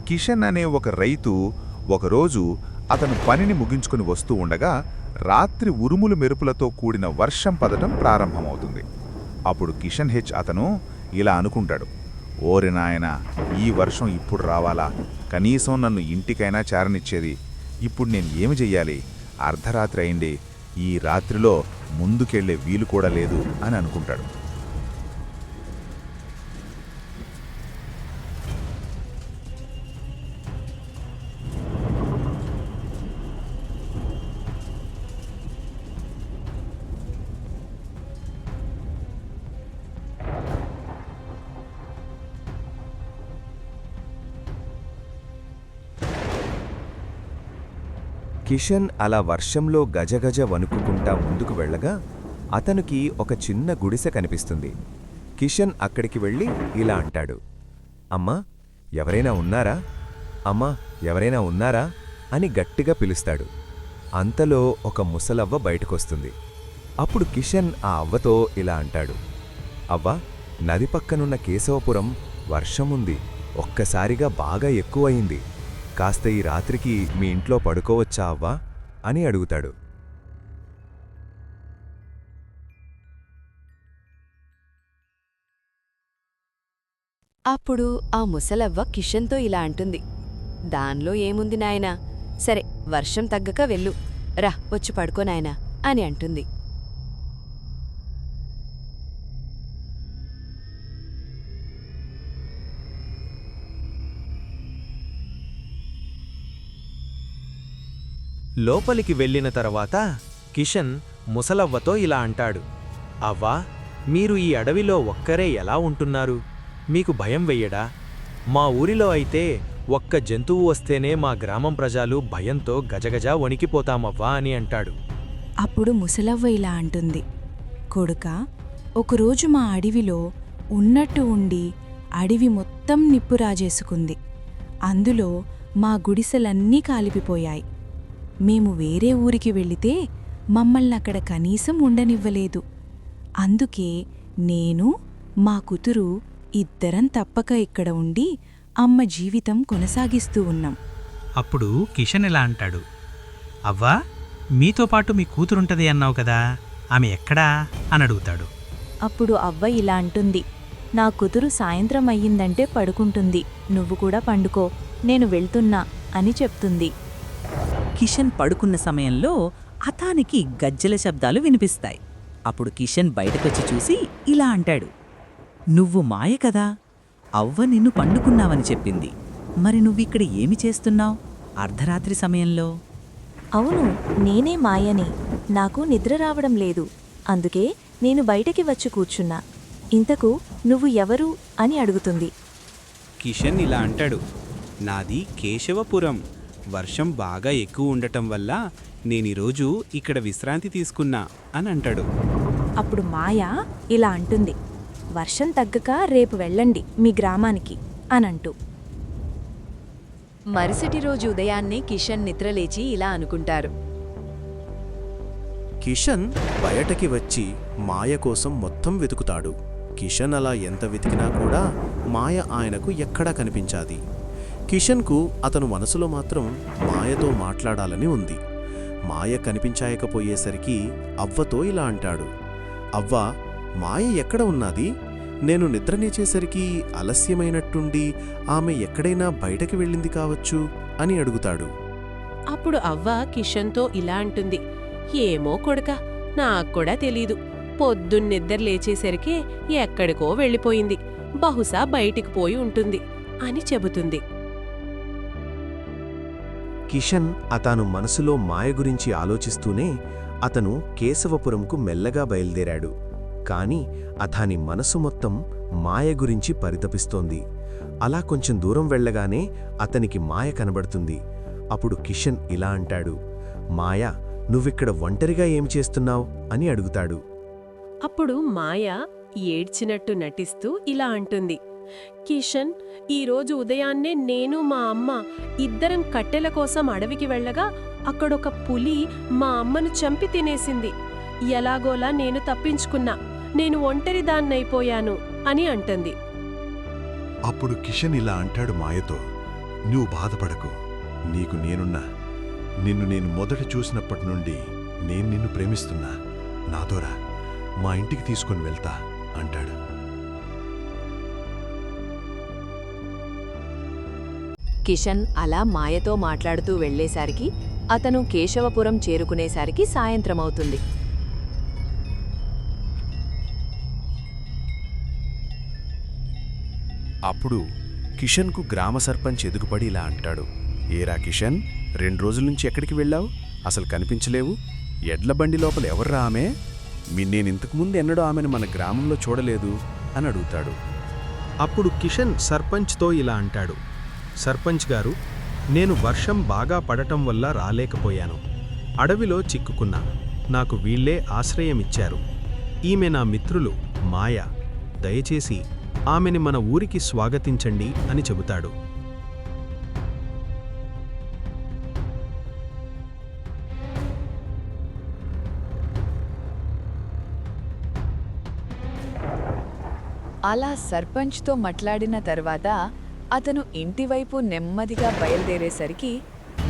కిషన్ అనే ఒక రైతు ఒకరోజు అతను పనిని ముగించుకుని వస్తూ ఉండగా రాత్రి ఉరుములు మెరుపులతో కూడిన వర్షం పడటం ప్రారంభమవుతుంది. అప్పుడు కిషన్ అతను ఇలా అనుకుంటాడు, ఓరి నాయనా, ఈ వర్షం ఇప్పుడు రావాలా? కనీసం నన్ను ఇంటికైనా చేరనిచ్చేది. ఇప్పుడు నేను ఏమి చెయ్యాలి? అర్ధరాత్రి అయింది, ఈ రాత్రిలో ముందుకెళ్లే వీలు కూడా లేదు అని అనుకుంటాడు. కిషన్ అలా వర్షంలో గజగజ వణుకుకుంటా ముందుకు వెళ్ళగా అతనికి ఒక చిన్న గుడిసె కనిపిస్తుంది. కిషన్ అక్కడికి వెళ్ళి ఇలా అంటాడు, అమ్మా, ఎవరైనా ఉన్నారా? అమ్మా, ఎవరైనా ఉన్నారా అని గట్టిగా పిలుస్తాడు. అంతలో ఒక ముసలవ్వ బయటకొస్తుంది. అప్పుడు కిషన్ ఆ అవ్వతో ఇలా అంటాడు, అవ్వ, నది పక్కనున్న కేశవపురం వర్షముంది, ఒక్కసారిగా బాగా ఎక్కువయింది. కాస్త ఈ రాత్రికి మీ ఇంట్లో పడుకోవచ్చా అవ్వా అని అడుగుతాడు. అప్పుడు ఆ ముసలవ్వ కిషన్తో ఇలా అంటుంది, దానిలో ఏముంది నాయనా, సరే వర్షం తగ్గక వెళ్ళు, రా వచ్చి పడుకో నాయనా అని అంటుంది. లోపలికి వెళ్ళిన తర్వాత కిషన్ ముసలవ్వతో ఇలా అంటాడు, అవ్వా, మీరు ఈ అడవిలో ఒక్కరే ఎలా ఉంటున్నారు? మీకు భయం వెయ్యడా? మా ఊరిలో అయితే ఒక్క జంతువు వస్తేనే మా గ్రామం ప్రజలు భయంతో గజగజ వణికిపోతామవ్వా అని అంటాడు. అప్పుడు ముసలవ్వ ఇలా అంటుంది, కొడుకా, ఒకరోజు మా అడవిలో ఉన్నట్టు ఉండి అడవి మొత్తం నిప్పు రాజేసుకుంది. అందులో మా గుడిసెలన్నీ కాలిపిపోయాయి. మేము వేరే ఊరికి వెళితే మమ్మల్నక్కడ కనీసం ఉండనివ్వలేదు. అందుకే నేను, మా కూతురు ఇద్దరం తప్పక ఇక్కడ ఉండి అమ్మ జీవితం కొనసాగిస్తూ ఉన్నాం. అప్పుడు కిషన్ ఇలా అంటాడు, అవ్వా, మీతో పాటు మీ కూతురుంటది అన్నావు కదా, ఆమె ఎక్కడా అని అడుగుతాడు. అప్పుడు అవ్వ ఇలా అంటుంది, నా కూతురు సాయంత్రం అయ్యిందంటే పడుకుంటుంది, నువ్వు కూడా పండుకో, నేను వెళ్తున్నా అని చెప్తుంది. కిషన్ పడుకున్న సమయంలో అతానికి గజ్జెల శబ్దాలు వినిపిస్తాయి. అప్పుడు కిషన్ బయటకొచ్చి చూసి ఇలా అంటాడు, నువ్వు మాయ కదా, అవ్వ నిన్ను పండుకున్నావని చెప్పింది. మరి నువ్విక్కడ ఏమి చేస్తున్నావు అర్ధరాత్రి సమయంలో? అవును, నేనే మాయని, నాకు నిద్ర రావడం లేదు, అందుకే నేను బయటికి వచ్చి కూర్చున్నా. ఇంతకు నువ్వు ఎవరు అని అడుగుతుంది. కిషన్ ఇలా అంటాడు, నాది కేశవపురం. వర్షం బాగా ఎక్కువ ఉండటం వల్ల నేనీరోజు ఇక్కడ విశ్రాంతి తీసుకున్నా అని అంటాడు. అప్పుడు మాయ ఇలా అంటుంది, వర్షం తగ్గక రేపు వెళ్ళండి మీ గ్రామానికి అనంటూ. మరుసటి రోజు ఉదయాన్నే కిషన్ నిద్రలేచి ఇలా అనుకుంటారు, కిషన్ బయటకి వచ్చి మాయ కోసం మొత్తం వెతుకుతాడు. కిషన్ అలా ఎంత వెతికినా కూడా మాయ ఆయనకు ఎక్కడా కనిపించాది. కిషన్కు అతను మనసులో మాత్రం మాయతో మాట్లాడాలని ఉంది. మాయ కనిపించాయకపోయేసరికి అవ్వతో ఇలా అంటాడు, అవ్వ, మాయ ఎక్కడ ఉన్నది? నేను నిద్రనేచేసరికి ఆలస్యమైనట్టుండి ఆమె ఎక్కడైనా బయటకి వెళ్ళింది కావచ్చు అని అడుగుతాడు. అప్పుడు అవ్వ కిషన్తో ఇలా అంటుంది, ఏమో కొడుకా, నాక్కూడా తెలీదు. పొద్దున్నిద్దరు లేచేసరికి ఎక్కడికో వెళ్ళిపోయింది, బహుశా బయటికి పోయి ఉంటుంది అని చెబుతుంది. కిషన్ అతను మనసులో మాయ గురించి ఆలోచిస్తూనే అతను కేశవపురంకు మెల్లగా బయలుదేరాడు. కాని అతని మనసు మొత్తం మాయ గురించి పరితపిస్తోంది. అలా కొంచెం దూరం వెళ్ళగానే అతనికి మాయ కనబడుతుంది. అప్పుడు కిషన్ ఇలా అంటాడు, మాయా, నువ్విక్కడ ఒంటరిగా ఏమి చేస్తున్నావు అని అడుగుతాడు. అప్పుడు మాయ ఏడ్చినట్టు నటిస్తూ ఇలా అంటుంది, కిషన్, ఈరోజు ఉదయాన్నే నేను మా అమ్మ ఇద్దరం కట్టెల కోసం అడవికి వెళ్ళగా అక్కడొక పులి మా అమ్మను చంపి తినేసింది. ఎలాగోలా నేను తప్పించుకున్నా, నేను ఒంటరిదాన్నైపోయాను అని అంటుంది. అప్పుడు కిషన్ ఇలా అంటాడు మాయతో, నువ్వు బాధపడకు, నీకు నేనున్నా. నిన్ను నేను మొదట చూసినప్పటి నుండి నేను నిన్ను ప్రేమిస్తున్నా. నాతోరా, మా ఇంటికి తీసుకొని వెళ్తా అంటాడు. కిషన్ అలా మాయతో మాట్లాడుతూ వెళ్లేసరికి అతను కేశవపురం చేరుకునేసరికి సాయంత్రమవుతుంది. అప్పుడు కిషన్కు గ్రామ సర్పంచ్ ఎదుగుపడి ఇలా అంటాడు. ఏరా కిషన్, 2 రోజుల నుంచి ఎక్కడికి వెళ్ళావు? అసలు కనిపించలేవు. ఎడ్ల బండి లోపల ఎవర్రా ఆమె? నేనింతకుముందు ఎన్నడూ ఆమెను మన గ్రామంలో చూడలేదు అని అడుగుతాడు. అప్పుడు కిషన్ సర్పంచ్తో ఇలా అంటాడు. సర్పంచ్ గారు, నేను వర్షం బాగా పడటం వల్ల రాలేకపోయాను. అడవిలో చిక్కుకున్నా. నాకు వీళ్లే ఆశ్రయమిచ్చారు. ఈమె నా మిత్రులు మాయ. దయచేసి ఆమెని మన ఊరికి స్వాగతించండి అని చెబుతాడు. అలా సర్పంచ్తో మాట్లాడిన తర్వాత అతను ఇంటివైపు నెమ్మదిగా బయలుదేరేసరికి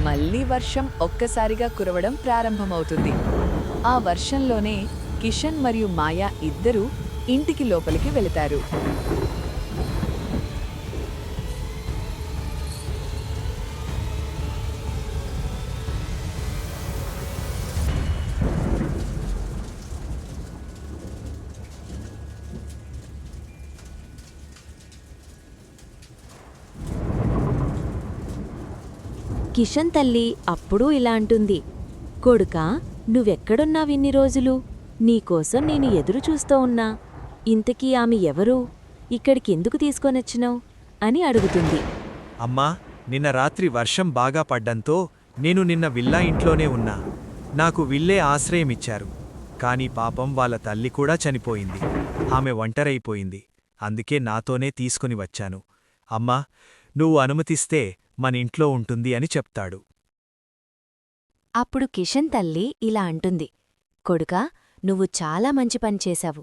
మళ్లీ వర్షం ఒక్కసారిగా కురవడం ప్రారంభమవుతుంది. ఆ వర్షంలోనే కిషన్ మరియు మాయ ఇద్దరూ ఇంటికి లోపలికి వెళతారు. కిషన్ తల్లి అప్పుడూ ఇలా అంటుంది. కొడుకా, నువ్వెక్కడున్నావిన్ని రోజులు? నీకోసం నేను ఎదురు చూస్తూ ఉన్నా. ఇంతకీ ఆమె ఎవరు? ఇక్కడికెందుకు తీసుకొనొచ్చినావు అని అడుగుతుంది. అమ్మా, నిన్న రాత్రి వర్షం బాగా పడ్డంతో నేను నిన్న విల్లా ఇంట్లోనే ఉన్నా. నాకు విల్లే ఆశ్రయమిచ్చారు. కాని పాపం వాళ్ళ తల్లి కూడా చనిపోయింది. ఆమె ఒంటరైపోయింది. అందుకే నాతోనే తీసుకుని వచ్చాను. అమ్మా, నువ్వు అనుమతిస్తే మన ఇంట్లో ఉంటుంది అని చెప్తాడు. అప్పుడు కిషన్ తల్లి ఇలా అంటుంది. కొడుకా, నువ్వు చాలా మంచి పని చేశావు.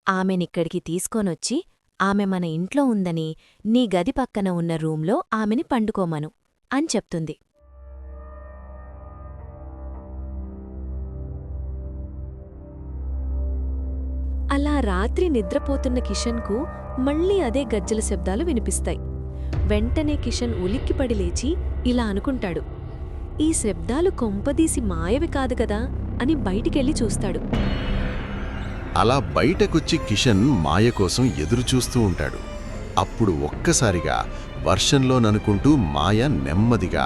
ఆమెనిక్కడికి తీసుకొనొచ్చి ఆమె మన ఇంట్లో ఉందని నీ గది పక్కన ఉన్న రూంలో ఆమెని పండుకోమను అని చెప్తుంది. అలా రాత్రి నిద్రపోతున్న కిషన్కు మళ్లీ అదే గజ్జల శబ్దాలు వినిపిస్తాయి. వెంటనే కిషన్ ఉలిక్కిపడి లేచి ఇలా అనుకుంటాడు. ఈ శబ్దాలు కొంపదీసి మాయవి కాదు కదా అని బయటికెళ్ళి చూస్తాడు. అలా బయటకొచ్చి కిషన్ మాయ కోసం ఎదురుచూస్తూ ఉంటాడు. అప్పుడు ఒక్కసారిగా వర్షంలోననుకుంటూ మాయ నెమ్మదిగా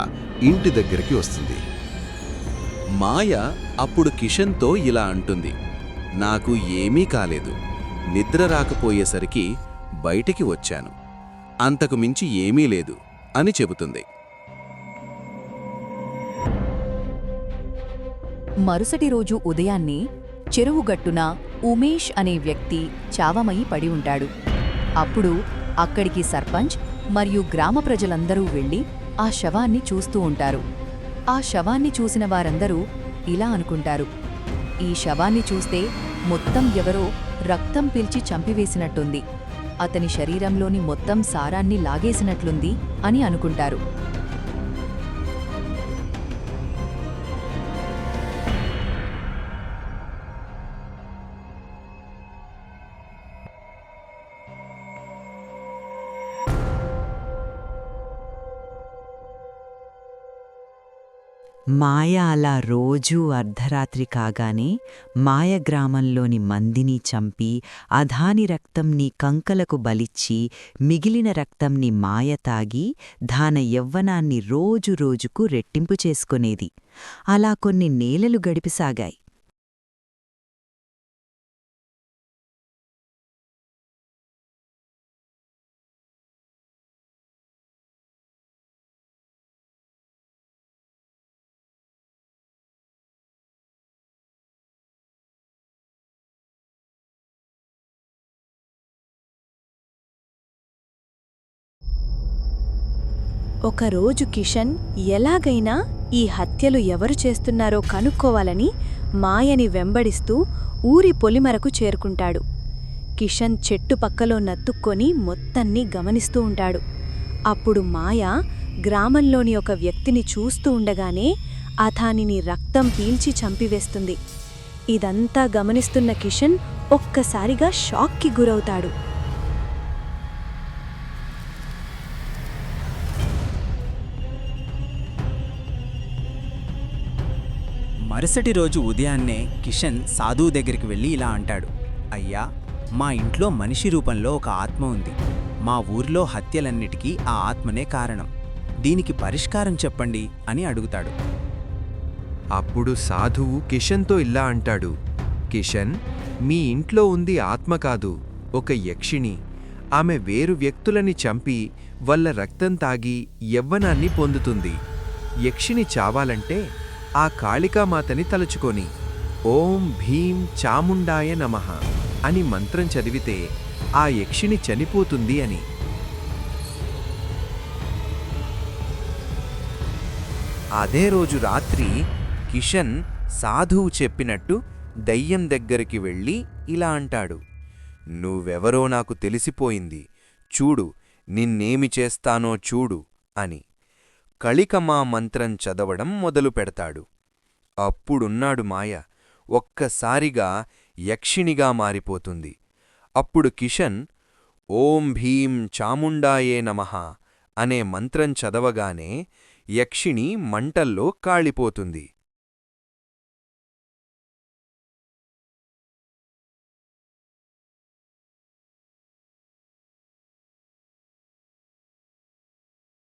ఇంటి దగ్గరికి వస్తుంది. మాయ అప్పుడు కిషన్తో ఇలా అంటుంది. నాకు ఏమీ కాలేదు. నిద్ర రాకపోయేసరికి బయటికి వచ్చాను. అంతకు మించి ఏమీ లేదు అని చెబుతుంది. మరుసటి రోజు ఉదయాన్నే చెరువుగట్టున ఉమేష్ అనే వ్యక్తి చావమయి పడి ఉంటాడు. అప్పుడు అక్కడికి సర్పంచ్ మరియు గ్రామ ప్రజలందరూ వెళ్లి ఆ శవాన్ని చూస్తూ ఉంటారు. ఆ శవాన్ని చూసిన వారందరూ ఇలా అనుకుంటారు. ఈ శవాన్ని చూస్తే మొత్తం ఎవరో రక్తం పీల్చి చంపివేసినట్టుంది. అతని శరీరంలోని మొత్తం సారాన్ని లాగేసినట్లుంది అని అనుకుంటారు. మాయ అలా రోజూ అర్ధరాత్రి కాగానే మాయ గ్రామంలోని మందిని చంపి అధాని రక్తం నీ కంకలకు బలిచ్చి మిగిలిన రక్తం నీ మాయ తాగి దాన యవ్వనాన్ని రోజు రోజుకు రెట్టింపు చేసుకొనేది. అలా కొన్ని నేలలు గడిపిసాగాయి. ఒకరోజు కిషన్ ఎలాగైనా ఈ హత్యలు ఎవరు చేస్తున్నారో కనుక్కోవాలని మాయని వెంబడిస్తూ ఊరి పొలిమరకు చేరుకుంటాడు. కిషన్ చెట్టు పక్కలో నత్తుక్కొని మొత్తాన్ని గమనిస్తూ ఉంటాడు. అప్పుడు మాయ గ్రామంలోని ఒక వ్యక్తిని చూస్తూ ఉండగానే అతనిని రక్తం పీల్చి చంపివేస్తుంది. ఇదంతా గమనిస్తున్న కిషన్ ఒక్కసారిగా షాక్కి గురవుతాడు. మరుసటి రోజు ఉదయాన్నే కిషన్ సాధువు దగ్గరికి వెళ్ళి ఇలా అంటాడు, అయ్యా, మా ఇంట్లో మనిషి రూపంలో ఒక ఆత్మ ఉంది. మా ఊరిలో హత్యలన్నిటికీ ఆ ఆత్మనే కారణం. దీనికి పరిష్కారం చెప్పండి అని అడుగుతాడు. అప్పుడు సాధువు కిషన్తో ఇలా అంటాడు, కిషన్, మీ ఇంట్లో ఉంది ఆత్మ కాదు, ఒక యక్షిణి. ఆమె వేరు వ్యక్తులని చంపి వాళ్ళ రక్తం తాగి యవ్వనాన్ని పొందుతుంది. యక్షిణి చావాలంటే ఆ కాళికామాతని తలుచుకొని ఓం భీం చాముండాయ నమః అని మంత్రం చదివితే ఆ యక్షిణి చనిపోతుంది అని. అదే రోజు రాత్రి కిషన్ సాధువు చెప్పినట్టు దయ్యం దగ్గరికి వెళ్ళి ఇలా అంటాడు, నువ్వెవరో నాకు తెలిసిపోయింది, చూడు, నిన్నేమి చేస్తానో చూడు అని. కళికమా మంత్రం చదవడం మొదలు పెడతాడు. అప్పుడున్నాడు మాయ ఒక్కసారిగా యక్షిణిగా మారిపోతుంది. అప్పుడు కిషన్ ఓం భీం చాముండాయే నమః అనే మంత్రం చదవగానే యక్షిణి మంటల్లో కాళిపోతుంది.